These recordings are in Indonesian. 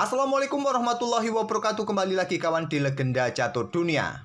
Assalamualaikum warahmatullahi wabarakatuh. Kembali lagi kawan di Legenda Catur Dunia.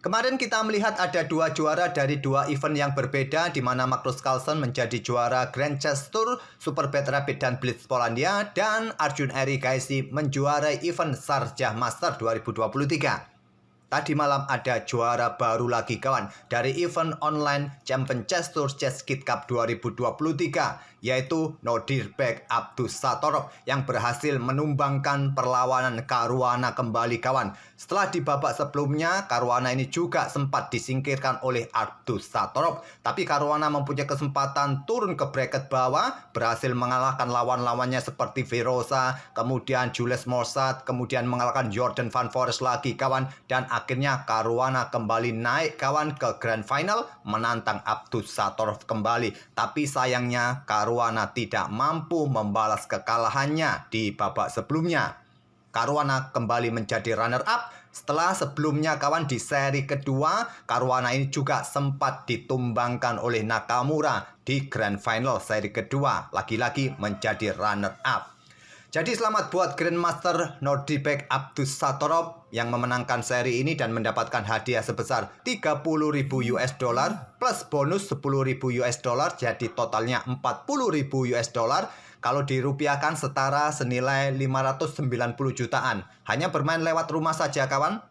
Kemarin kita melihat ada dua juara dari dua event yang berbeda, di mana Magnus Carlsen menjadi juara Grand Chess Tour Super Bad Rapid dan Blitz Polandia, dan Arjun Erigaisi menjuarai event Sharjah Master 2023. Tadi malam ada juara baru lagi kawan dari event online Champion Chess Tour Chess Kid Cup 2023, yaitu Nodirbek Abdussatorov yang berhasil menumbangkan perlawanan Caruana kembali kawan. Setelah di babak sebelumnya Caruana ini juga sempat disingkirkan oleh Abdussatorov, tapi Caruana mempunyai kesempatan turun ke bracket bawah, berhasil mengalahkan lawan-lawannya seperti Verosa, kemudian Jules Morsat, kemudian mengalahkan Jordan Van Forest lagi kawan, dan akhirnya Caruana kembali naik kawan ke Grand Final menantang Abdussatorov kembali. Tapi sayangnya Caruana tidak mampu membalas kekalahannya di babak sebelumnya. Caruana kembali menjadi runner up setelah sebelumnya kawan di seri kedua Caruana ini juga sempat ditumbangkan oleh Nakamura di Grand Final seri kedua, lagi-lagi menjadi runner up. Jadi selamat buat Grandmaster Nodirbek Abdussatorov yang memenangkan seri ini dan mendapatkan hadiah sebesar 30.000 US dollar plus bonus 10.000 US dollar, jadi totalnya 40.000 US dollar. Kalau dirupiahkan setara senilai 590 jutaan. Hanya bermain lewat rumah saja kawan.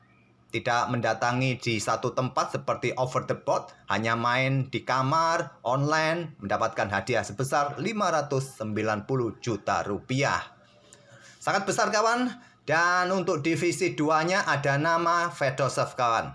Tidak mendatangi di satu tempat seperti over the board, hanya main di kamar, online, mendapatkan hadiah sebesar 590 juta rupiah. Sangat besar kawan. Dan untuk divisi 2-nya ada nama Fedoshev kawan,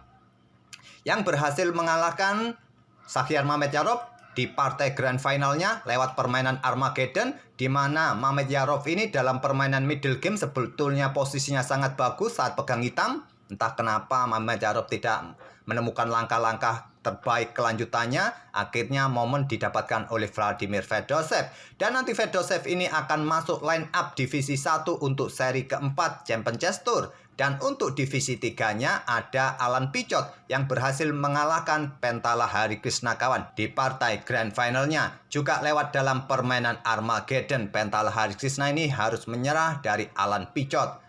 yang berhasil mengalahkan Shahriar Mamedyarov di partai grand finalnya lewat permainan Armageddon, di mana Mamedyarov ini dalam permainan middle game sebetulnya posisinya sangat bagus saat pegang hitam. Entah kenapa Mamedyarov tidak menemukan langkah-langkah terbaik kelanjutannya, akhirnya momen didapatkan oleh Vladimir Fedoshev. Dan nanti Fedoshev ini akan masuk line up divisi 1 untuk seri keempat Champion Chess Tour. Dan untuk divisi 3-nya ada Alan Pichot yang berhasil mengalahkan Pentala Harikrishna kawan di partai grand finalnya. Juga lewat dalam permainan Armageddon, Pentala Harikrishna ini harus menyerah dari Alan Pichot.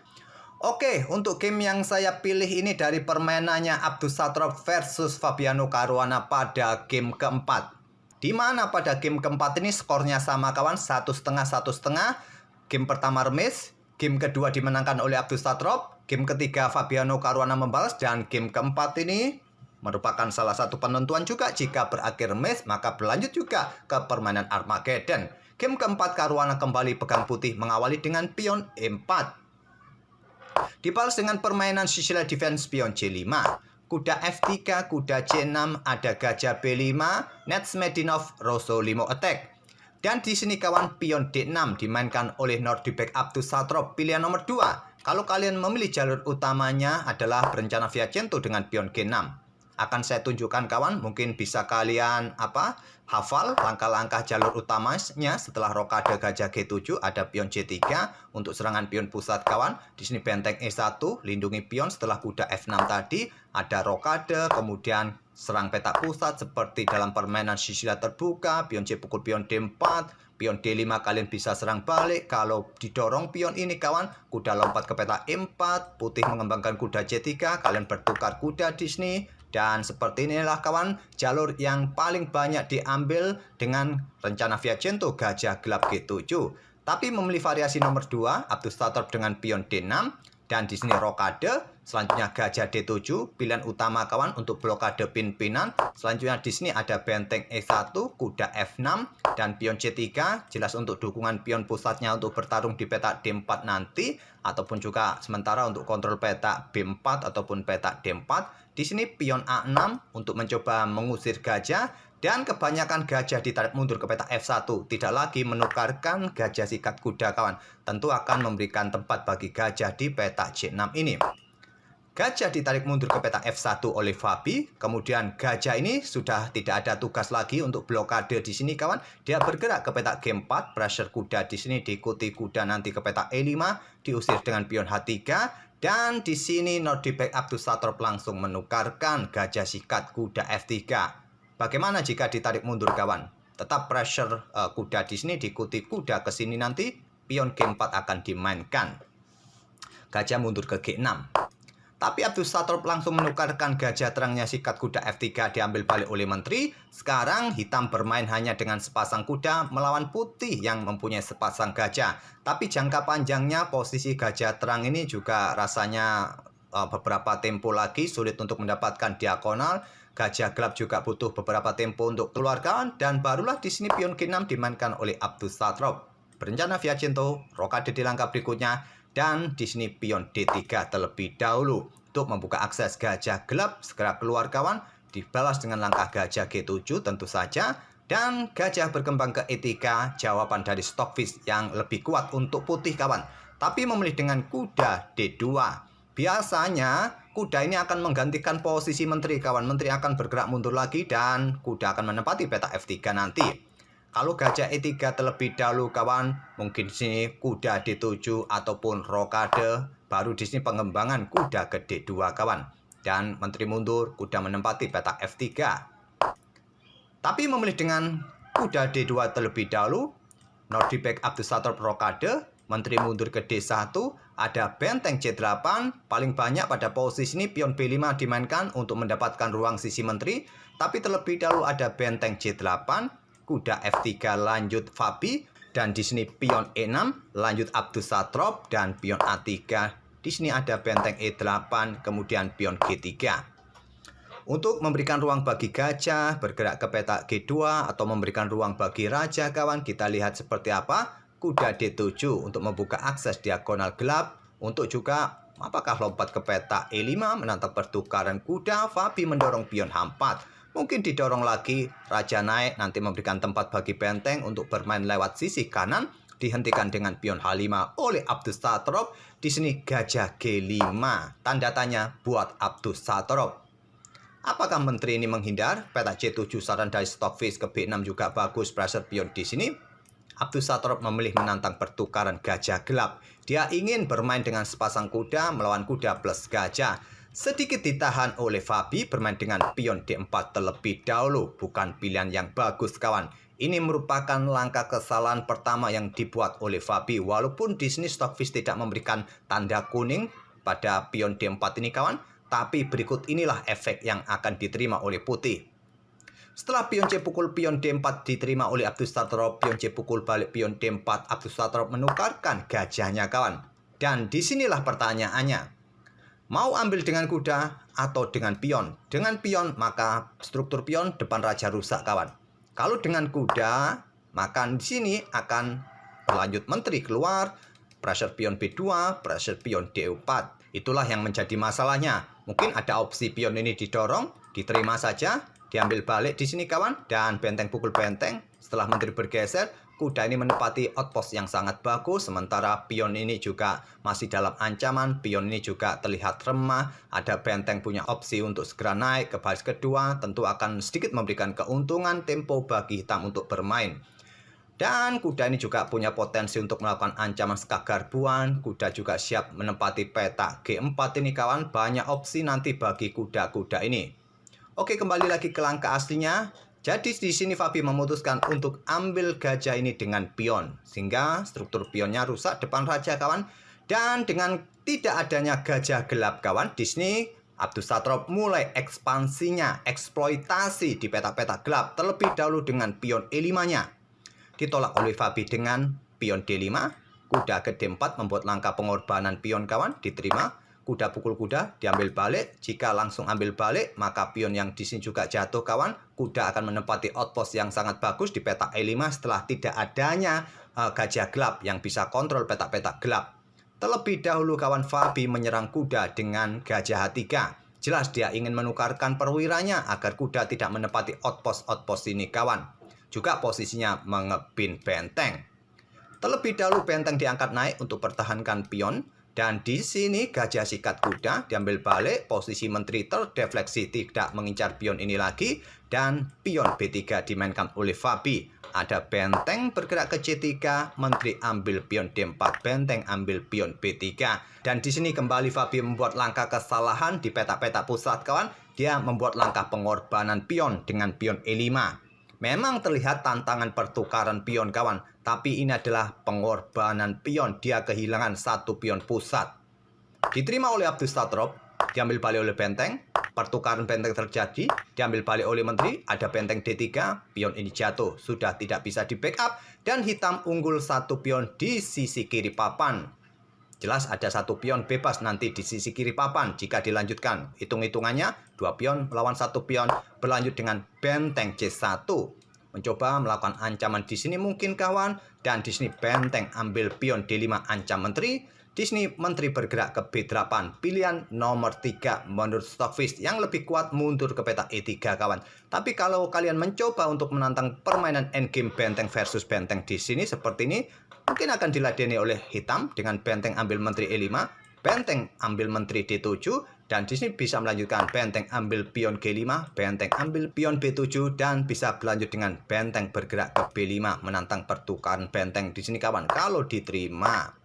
Oke, untuk game yang saya pilih ini dari permainannya Abdussatorov versus Fabiano Caruana pada game keempat. Di mana pada game keempat ini skornya sama kawan, 1,5-1,5. Game pertama remis, game kedua dimenangkan oleh Abdussatorov, game ketiga Fabiano Caruana membalas, dan game keempat ini merupakan salah satu penentuan juga. Jika berakhir remis, maka berlanjut juga ke permainan Armageddon. Game keempat Caruana kembali pegang putih mengawali dengan pion E4. Dibalas dengan permainan Sicilian Defense pion C5, kuda F3, kuda C6, ada gajah B5, Netsmedinov, Rosso Limo attack. Dan di sini kawan pion D6 dimainkan oleh Nodirbek Abdussatorov, pilihan nomor 2. Kalau kalian memilih jalur utamanya adalah berencana Vicenzo dengan pion G6. Akan saya tunjukkan kawan, mungkin bisa kalian hafal langkah-langkah jalur utamanya. Setelah rokade gajah G7 ada pion C3 untuk serangan pion pusat kawan. Di sini benteng E1 lindungi pion. Setelah kuda F6 tadi ada rokade, kemudian serang petak pusat seperti dalam permainan Sicilia terbuka, pion C pukul pion D4, pion D5 kalian bisa serang balik. Kalau didorong pion ini kawan, kuda lompat ke petak E4, putih mengembangkan kuda C3, kalian bertukar kuda di sini. Dan seperti inilah kawan jalur yang paling banyak diambil dengan rencana Vicenzo gajah gelap G7. Tapi memilih variasi nomor 2 Abdussatorov dengan pion D6, dan di sini rokade. Selanjutnya gajah D7, pilihan utama kawan untuk blokade pin-pinan. Selanjutnya di sini ada benteng E1, kuda F6, dan pion C3. Jelas untuk dukungan pion pusatnya untuk bertarung di petak D4 nanti, ataupun juga sementara untuk kontrol petak B4 ataupun petak D4. Di sini pion A6 untuk mencoba mengusir gajah, dan kebanyakan gajah ditarik mundur ke petak F1. Tidak lagi menukarkan gajah sikat kuda kawan. Tentu akan memberikan tempat bagi gajah di petak C6 ini. Gajah ditarik mundur ke petak F1 oleh Fabi. Kemudian gajah ini sudah tidak ada tugas lagi untuk blokade di sini kawan. Dia bergerak ke petak G4, pressure kuda di sini diikuti kuda nanti ke petak E5, diusir dengan pion H3. Dan di sini Nodirbek Abdussatorov langsung menukarkan gajah sikat kuda F3. Bagaimana jika ditarik mundur kawan? Tetap pressure kuda di sini diikuti kuda ke sini nanti, pion G4 akan dimainkan. gajah mundur ke G6. Tapi Abdus Satrop langsung menukarkan gajah terangnya sikat kuda F3 diambil balik oleh menteri. Sekarang hitam bermain hanya dengan sepasang kuda melawan putih yang mempunyai sepasang gajah. Tapi jangka panjangnya posisi gajah terang ini juga rasanya beberapa tempo lagi sulit untuk mendapatkan diagonal. Gajah gelap juga butuh beberapa tempo untuk keluarkan. Dan barulah di sini pion G6 dimainkan oleh Abdus Satrop. Berencana Vajento, rokade di langkah berikutnya. Dan di sini pion D3 terlebih dahulu untuk membuka akses gajah gelap. Segera keluar kawan, dibalas dengan langkah gajah G7 tentu saja. Dan gajah berkembang ke E3, jawaban dari Stockfish yang lebih kuat untuk putih kawan. Tapi memilih dengan kuda D2. Biasanya kuda ini akan menggantikan posisi menteri kawan. Menteri akan bergerak mundur lagi dan kuda akan menempati peta F3 nanti. Kalau gajah E3 terlebih dahulu kawan, mungkin di sini kuda D7 ataupun rokade, baru di sini pengembangan kuda ke D2 kawan. Dan menteri mundur, kuda menempati peta F3. Tapi memilih dengan kuda D2 terlebih dahulu, Nordic Abdus Satrop rokade, menteri mundur ke D1, ada benteng C8, paling banyak pada posisi ini pion B5 dimainkan untuk mendapatkan ruang sisi menteri, tapi terlebih dahulu ada benteng C8, kuda F3 lanjut Fabi, dan di sini pion E6 lanjut Abdus Satrop, dan pion A3. Di sini ada benteng E8, kemudian pion G3. Untuk memberikan ruang bagi gajah bergerak ke peta G2 atau memberikan ruang bagi raja kawan, kita lihat seperti apa. Kuda D7 untuk membuka akses diagonal gelap, untuk juga apakah lompat ke peta E5 menantang pertukaran kuda. Fabi mendorong pion H4. Mungkin didorong lagi, raja naik, nanti memberikan tempat bagi benteng untuk bermain lewat sisi kanan. Dihentikan dengan pion H5 oleh Abdus Satrop. Di sini gajah G5. Tanda tanya buat Abdus Satrop. Apakah menteri ini menghindar? Peta C7 saran dari Stockfish ke B6 juga bagus. Pressure pion di sini. Abdus Satrop memilih menantang pertukaran gajah gelap. Dia ingin bermain dengan sepasang kuda melawan kuda plus gajah. Sedikit ditahan oleh Fabi, bermain dengan pion D4 terlebih dahulu. Bukan pilihan yang bagus kawan. Ini merupakan langkah kesalahan pertama yang dibuat oleh Fabi. Walaupun di sini Stockfish tidak memberikan tanda kuning pada pion D4 ini kawan. Tapi berikut inilah efek yang akan diterima oleh putih. Setelah pion C pukul pion D4 diterima oleh Abdus Satrop, pion C pukul balik pion D4, Abdus Satrop menukarkan gajahnya kawan. Dan disinilah pertanyaannya. Mau ambil dengan kuda atau dengan pion? Dengan pion maka struktur pion depan raja rusak kawan. Kalau dengan kuda maka di sini akan berlanjut menteri keluar, pressure pion B2, pressure pion D4. Itulah yang menjadi masalahnya. Mungkin ada opsi pion ini didorong, diterima saja, diambil balik di sini kawan, dan benteng pukul benteng. Setelah menteri bergeser, kuda ini menempati outpost yang sangat bagus, sementara pion ini juga masih dalam ancaman. Pion ini juga terlihat remah. Ada benteng punya opsi untuk segera naik ke baris kedua, tentu akan sedikit memberikan keuntungan tempo bagi hitam untuk bermain. Dan kuda ini juga punya potensi untuk melakukan ancaman skak garbuan. Kuda juga siap menempati peta G4 ini kawan. Banyak opsi nanti bagi kuda-kuda ini. Oke, kembali lagi ke langkah aslinya. Jadi di sini Fabi memutuskan untuk ambil gajah ini dengan pion. Sehingga struktur pionnya rusak depan raja kawan. Dan dengan tidak adanya gajah gelap kawan, di sini Abdus Satrop mulai ekspansinya, eksploitasi di peta-peta gelap. Terlebih dahulu dengan pion E5-nya. Ditolak oleh Fabi dengan pion D5. Kuda ke D4 membuat langkah pengorbanan pion kawan, diterima. Kuda pukul kuda, diambil balik. Jika langsung ambil balik, maka pion yang di sini juga jatuh kawan. Kuda akan menempati outpost yang sangat bagus di peta E5 setelah tidak adanya gajah gelap yang bisa kontrol peta-peta gelap. Terlebih dahulu kawan, Fabi menyerang kuda dengan gajah H3. Jelas dia ingin menukarkan perwiranya agar kuda tidak menempati outpost-outpost ini kawan. Juga posisinya mengebin benteng. Terlebih dahulu benteng diangkat naik untuk pertahankan pion. Dan di sini gajah sikat kuda diambil balik. Posisi menteri terdefleksi tidak mengincar pion ini lagi. Dan pion B3 dimainkan oleh Fabi. Ada benteng bergerak ke C3. Menteri ambil pion D4. Benteng ambil pion B3. Dan di sini kembali Fabi membuat langkah kesalahan di peta-peta pusat kawan. Dia membuat langkah pengorbanan pion dengan pion E5. Memang terlihat tantangan pertukaran pion kawan, tapi ini adalah pengorbanan pion. Dia kehilangan satu pion pusat. diterima oleh Abdus Satrop, diambil balik oleh benteng, pertukaran benteng terjadi, diambil balik oleh menteri, ada benteng D3, pion ini jatuh, sudah tidak bisa di backup, dan hitam unggul 1 pion di sisi kiri papan. Jelas ada 1 pion bebas nanti di sisi kiri papan jika dilanjutkan. Hitung-hitungannya 2 pion melawan 1 pion berlanjut dengan benteng C1. Mencoba melakukan ancaman di sini mungkin kawan, dan di sini benteng ambil pion D5 ancam menteri. Di sini menteri bergerak ke B8, pilihan nomor 3 menurut Stockfish yang lebih kuat mundur ke peta E3 kawan. Tapi kalau kalian mencoba untuk menantang permainan endgame benteng versus benteng di sini seperti ini, mungkin akan diladeni oleh hitam dengan benteng ambil menteri E5, benteng ambil menteri D7, dan di sini bisa melanjutkan benteng ambil pion G5, benteng ambil pion B7, dan bisa berlanjut dengan benteng bergerak ke B5 menantang pertukaran benteng di sini kawan kalau diterima.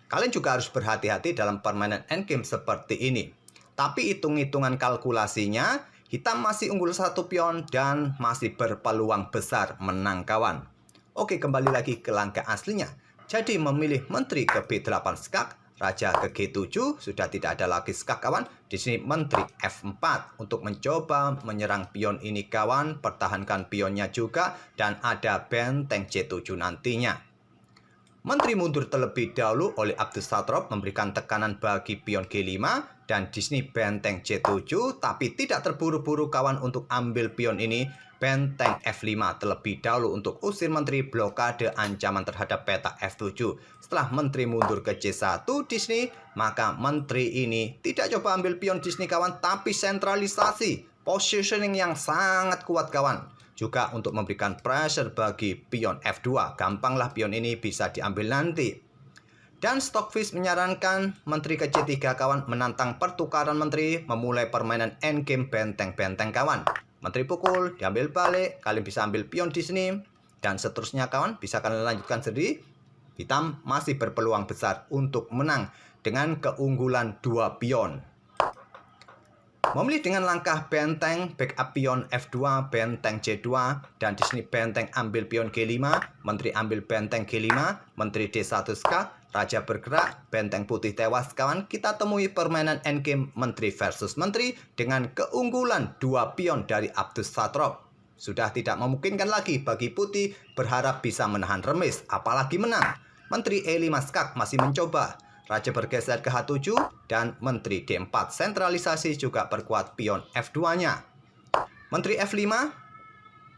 Kalian juga harus berhati-hati dalam permainan endgame seperti ini. Tapi hitung-hitungan kalkulasinya, hitam masih unggul 1 pion dan masih berpeluang besar menang kawan. Oke, kembali lagi ke langkah aslinya. Jadi memilih menteri ke B8 skak, raja ke G7, sudah tidak ada lagi skak kawan. Di sini menteri F4 untuk mencoba menyerang pion ini kawan, pertahankan pionnya juga, dan ada benteng C7 nantinya. Menteri mundur terlebih dahulu oleh Abdus Satrop memberikan tekanan bagi pion G5 dan di sini benteng C7, tapi tidak terburu-buru kawan untuk ambil pion ini. Benteng F5 terlebih dahulu untuk usir menteri, blokade ancaman terhadap peta F7. Setelah menteri mundur ke C1 di sini, maka menteri ini tidak coba ambil pion di sini kawan, tapi sentralisasi, positioning yang sangat kuat kawan. Juga untuk memberikan pressure bagi pion F2. Gampanglah pion ini bisa diambil nanti. Dan Stockfish menyarankan menteri ke C3 kawan, menantang pertukaran menteri, memulai permainan endgame benteng-benteng kawan. Menteri pukul, diambil balik, kalian bisa ambil pion di sini, dan seterusnya kawan, bisa kalian lanjutkan sendiri. Hitam masih berpeluang besar untuk menang dengan keunggulan 2 pion. Memilih dengan langkah benteng, backup pion F2, benteng C2, dan di sini benteng ambil pion G5, menteri ambil benteng G5, menteri D1 skak, raja bergerak, benteng putih tewas kawan. Kita temui permainan endgame menteri versus menteri dengan keunggulan 2 pion dari Abdus Satrop. Sudah tidak memungkinkan lagi bagi putih berharap bisa menahan remis, apalagi menang. Menteri E5 skak masih mencoba. Raja bergeser ke H7 dan menteri D4 sentralisasi juga perkuat pion F2-nya. Menteri F5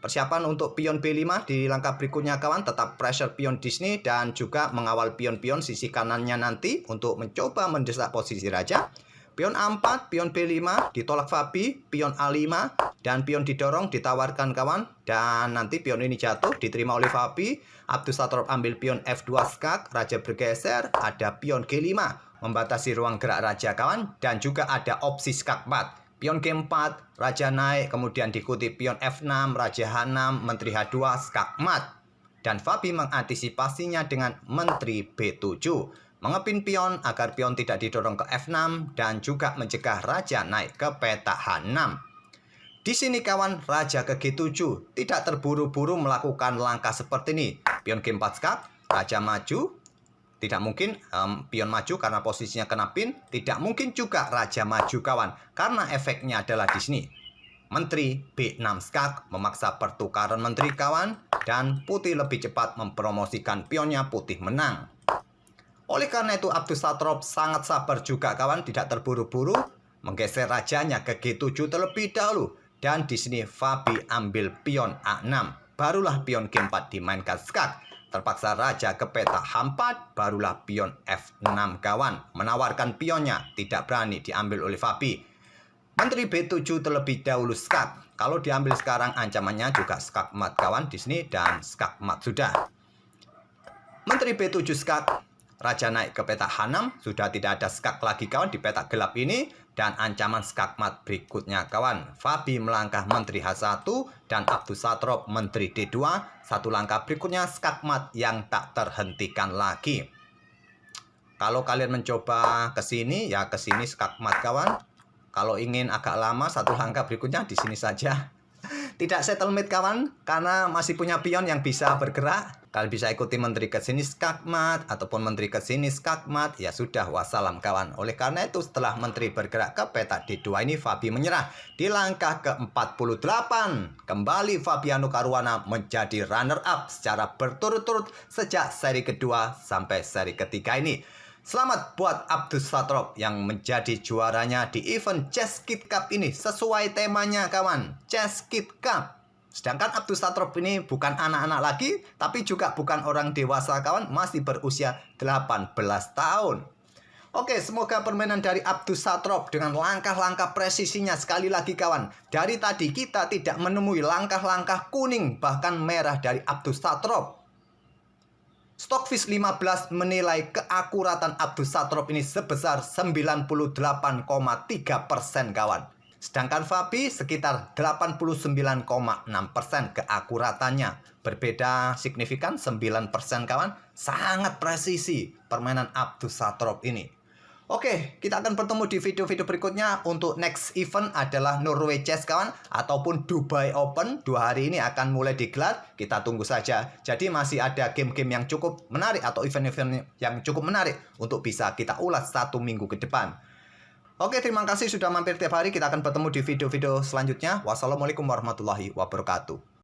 persiapan untuk pion B5 di langkah berikutnya kawan, tetap pressure pion di sini dan juga mengawal pion-pion sisi kanannya nanti untuk mencoba mendesak posisi raja. Pion A4, pion B5 ditolak Fabi, pion A5 dan pion didorong ditawarkan kawan, dan nanti pion ini jatuh diterima oleh Fabi. Abdus Satrop ambil pion F2 skak, raja bergeser, ada pion G5 membatasi ruang gerak raja kawan, dan juga ada opsi skak 4. Pion G4, raja naik, kemudian diikuti pion F6, raja H6, menteri H2, skak mat. Dan Fabi mengantisipasinya dengan menteri B7. Mengepin pion agar pion tidak didorong ke F6 dan juga mencegah raja naik ke peta H6. Di sini kawan, raja ke G7 tidak terburu-buru melakukan langkah seperti ini. Pion G4 skak, raja maju. Tidak mungkin pion maju karena posisinya kena pin. Tidak mungkin juga raja maju kawan, karena efeknya adalah di sini. Menteri B6 skak memaksa pertukaran menteri kawan, dan putih lebih cepat mempromosikan pionnya, putih menang. Oleh karena itu Abdus Satrop sangat sabar juga kawan, tidak terburu-buru menggeser rajanya ke G7 terlebih dahulu. Dan di sini Fabi ambil pion A6, barulah pion G4 dimainkan skak. Terpaksa raja ke peta H4, barulah pion F6 kawan. Menawarkan pionnya, tidak berani diambil oleh Fabi. Menteri B7 terlebih dahulu skak. Kalau diambil sekarang ancamannya juga skak mat kawan di sini, dan skak mat sudah. Menteri B7 skak. Raja naik ke peta H6, sudah tidak ada skak lagi kawan di peta gelap ini, dan ancaman skak mat berikutnya kawan. Fabi melangkah menteri H1 dan Abdus Satrop menteri D2. Satu langkah berikutnya skak mat yang tak terhentikan lagi. Kalau kalian mencoba ke sini, ya ke sini skak mat kawan. Kalau ingin agak lama, satu langkah berikutnya di sini saja. Tidak settlement kawan, karena masih punya pion yang bisa bergerak. Kalian bisa ikuti menteri ke sini skakmat ataupun menteri ke sini skakmat. Ya sudah, wassalam kawan. Oleh karena itu setelah menteri bergerak ke petak D2 ini, Fabi menyerah di langkah ke-48. Kembali Fabiano Caruana menjadi runner up secara berturut-turut sejak seri kedua sampai seri ketiga ini. Selamat buat Abdus Satrop yang menjadi juaranya di event Chess Kid Cup ini. Sesuai temanya kawan, Chess Kid Cup. Sedangkan Abdus Satrop ini bukan anak-anak lagi, tapi juga bukan orang dewasa kawan, masih berusia 18 tahun. Oke, semoga permainan dari Abdus Satrop dengan langkah-langkah presisinya sekali lagi kawan. Dari tadi kita tidak menemui langkah-langkah kuning bahkan merah dari Abdus Satrop. Stockfish 15 menilai keakuratan Abdus Satrop ini sebesar 98,3% kawan. Sedangkan Fabi sekitar 89,6% keakuratannya. Berbeda signifikan 9% kawan. Sangat presisi permainan Abdus Satrop ini. Oke, kita akan bertemu di video-video berikutnya. Untuk next event adalah Norway Chess kawan, ataupun Dubai Open. 2 hari ini akan mulai digelar, kita tunggu saja. Jadi masih ada game-game yang cukup menarik atau event-event yang cukup menarik untuk bisa kita ulas 1 minggu ke depan. Oke, terima kasih sudah mampir tiap hari. Kita akan bertemu di video-video selanjutnya. Wassalamualaikum warahmatullahi wabarakatuh.